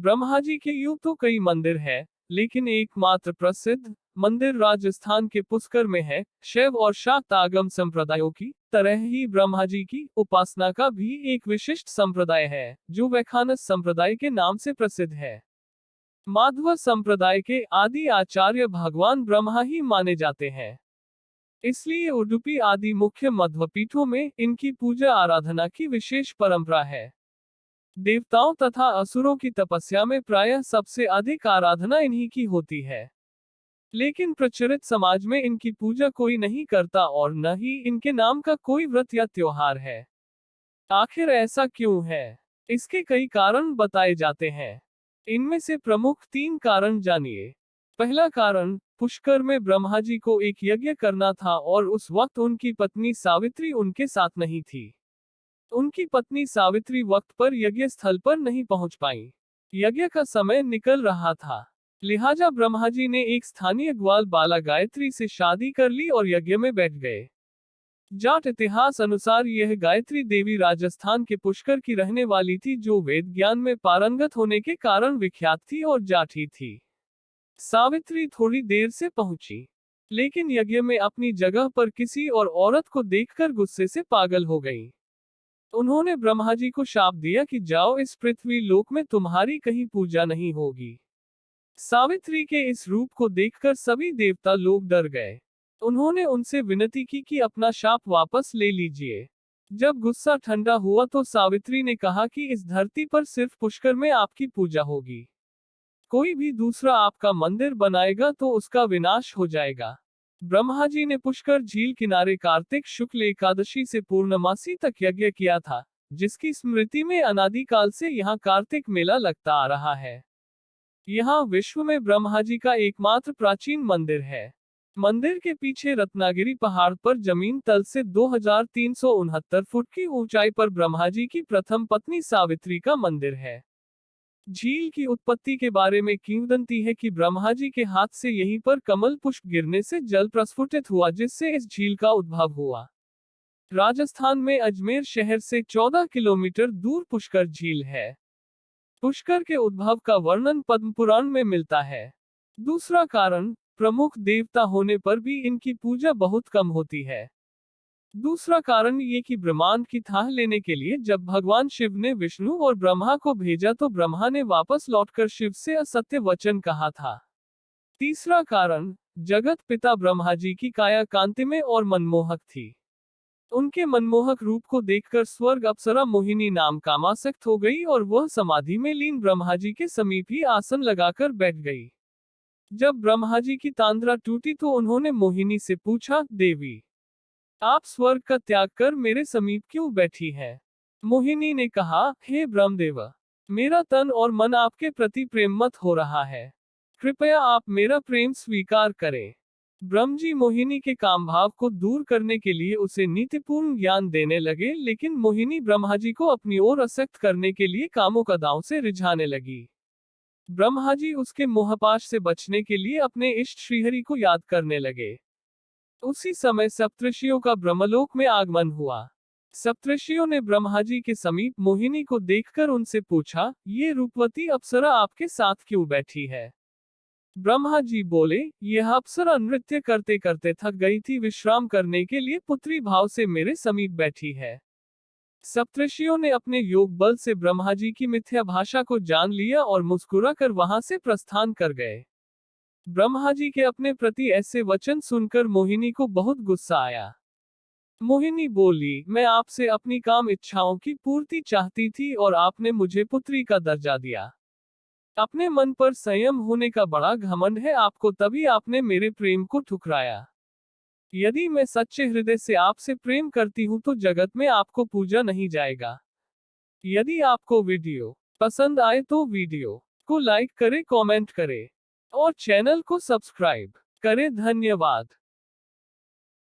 ब्रह्मा जी के यूं तो कई मंदिर है, लेकिन एकमात्र प्रसिद्ध मंदिर राजस्थान के पुष्कर में है। शैव और शाक्त आगम संप्रदायों की तरह ही ब्रह्मा जी की उपासना का भी एक विशिष्ट संप्रदाय है, जो वैखानस संप्रदाय के नाम से प्रसिद्ध है। माध्व संप्रदाय के आदि आचार्य भगवान ब्रह्मा ही माने जाते हैं। इसलिए उडुपी आदि मुख्य मध्वपीठों में इनकी पूजा आराधना की विशेष परंपरा है। देवताओं तथा असुरों की तपस्या में प्रायः सबसे अधिक आराधना इन्हीं की होती है। लेकिन प्रचलित समाज में इनकी पूजा कोई नहीं करता और न ही इनके नाम का कोई व्रत या त्योहार है। आखिर ऐसा क्यों है? इसके कई कारण बताए जाते हैं। इनमें से प्रमुख 3 कारण जानिए। पहला कारण, पुष्कर में ब्रह्मा जी को एक यज्ञ करना था और उस वक्त उनकी पत्नी सावित्री उनके साथ नहीं थी। उनकी पत्नी सावित्री वक्त पर यज्ञ स्थल पर नहीं पहुंच पाई। यज्ञ का समय निकल रहा था। लिहाजा ब्रह्मा जी ने एक स्थानीय ग्वाल बाला गायत्री से शादी कर ली और यज्ञ में बैठ गए। जाट इतिहास अनुसार यह गायत्री देवी राजस्थान के पुष्कर की रहने वाली थी, जो वेद ज्ञान में पारंगत होने के कारण विख्यात थी और जाट ही थी। सावित्री थोड़ी देर से पहुंची, लेकिन यज्ञ में अपनी जगह पर किसी और औरत को देखकर गुस्से से पागल हो गई। उन्होंने ब्रह्मा जी को शाप दिया कि जाओ, इस पृथ्वी लोक में तुम्हारी कहीं पूजा नहीं होगी। सावित्री के इस रूप को देखकर सभी देवता लोग डर गए। उन्होंने उनसे विनती की कि अपना शाप वापस ले लीजिए। जब गुस्सा ठंडा हुआ तो सावित्री ने कहा कि इस धरती पर सिर्फ पुष्कर में आपकी पूजा होगी। कोई भी दूसरा आपका मंदिर बनाएगा तो उसका विनाश हो जाएगा। ब्रह्मा जी ने पुष्कर झील किनारे कार्तिक शुक्ल एकादशी से पूर्णमासी तक यज्ञ किया था, जिसकी स्मृति में अनादिकाल से यहाँ कार्तिक मेला लगता आ रहा है। यहाँ विश्व में ब्रह्मा जी का एकमात्र प्राचीन मंदिर है। मंदिर के पीछे रत्नागिरी पहाड़ पर जमीन तल से 2369 फुट की ऊंचाई पर ब्रह्मा जी की प्रथम पत्नी सावित्री का मंदिर है। झील की उत्पत्ति के बारे में किंवदंती है कि ब्रह्मा जी के हाथ से यहीं पर कमल पुष्प गिरने से जल प्रस्फुटित हुआ, जिससे इस झील का उद्भव हुआ। राजस्थान में अजमेर शहर से 14 किलोमीटर दूर पुष्कर झील है। पुष्कर के उद्भव का वर्णन पद्म पुराण में मिलता है। दूसरा कारण, प्रमुख देवता होने पर भी इनकी पूजा बहुत कम होती है। दूसरा कारण ये कि ब्रह्मांड की थाह लेने के लिए जब भगवान शिव ने विष्णु और ब्रह्मा को भेजा तो ब्रह्मा ने वापस लौटकर शिव से असत्य वचन कहा था। तीसरा कारण, जगत पिता ब्रह्मा जी की काया कांतिमय और मनमोहक थी। उनके मनमोहक रूप को देखकर स्वर्ग अप्सरा मोहिनी नाम कामासक्त हो गई और वह समाधि में लीन ब्रह्मा जी के समीप ही आसन लगाकर बैठ गई। जब ब्रह्मा जी की तांद्रा टूटी तो उन्होंने मोहिनी से पूछा, देवी, आप स्वर्ग का त्याग कर मेरे समीप क्यों बैठी हैं? मोहिनी ने कहा, हे ब्रह्मदेव, मेरा तन और मन आपके प्रति प्रेममत हो रहा है। कृपया आप मेरा प्रेम स्वीकार करें। ब्रह्म जी मोहिनी के काम भाव को दूर करने के लिए उसे नीतिपूर्ण ज्ञान देने लगे, लेकिन मोहिनी ब्रह्मा जी को अपनी ओर आसक्त करने के लिए कामों का दांव से रिझाने लगी। ब्रह्मा जी उसके मोहपाश से बचने के लिए अपने इष्ट श्रीहरि को याद करने लगे। उसी समय सप्तऋषियों का ब्रह्मलोक में आगमन हुआ। सप्तऋषियों ने ब्रह्मा जी के समीप मोहिनी को देखकर उनसे पूछा, ये रूपवती अप्सरा आपके साथ क्यों बैठी है? ब्रह्मा जी बोले, यह अप्सरा नृत्य करते करते थक गई थी, विश्राम करने के लिए पुत्री भाव से मेरे समीप बैठी है। सप्तऋषियों ने अपने योग बल से ब्रह्मा जी की मिथ्या भाषा को जान लिया और मुस्कुरा कर वहां से प्रस्थान कर गए। ब्रह्मा जी के अपने प्रति ऐसे वचन सुनकर मोहिनी को बहुत गुस्सा आया। मोहिनी बोली, मैं आपसे अपनी काम इच्छाओं की पूर्ति चाहती थी और आपने मुझे पुत्री का दर्जा दिया। अपने मन पर संयम होने का बड़ा घमंड है आपको, तभी आपने मेरे प्रेम को ठुकराया। यदि मैं सच्चे हृदय से आपसे प्रेम करती हूँ तो जगत में आपको पूजा नहीं जाएगा। यदि आपको वीडियो पसंद आए तो वीडियो को लाइक करें, कमेंट करें और चैनल को सब्सक्राइब करें। धन्यवाद।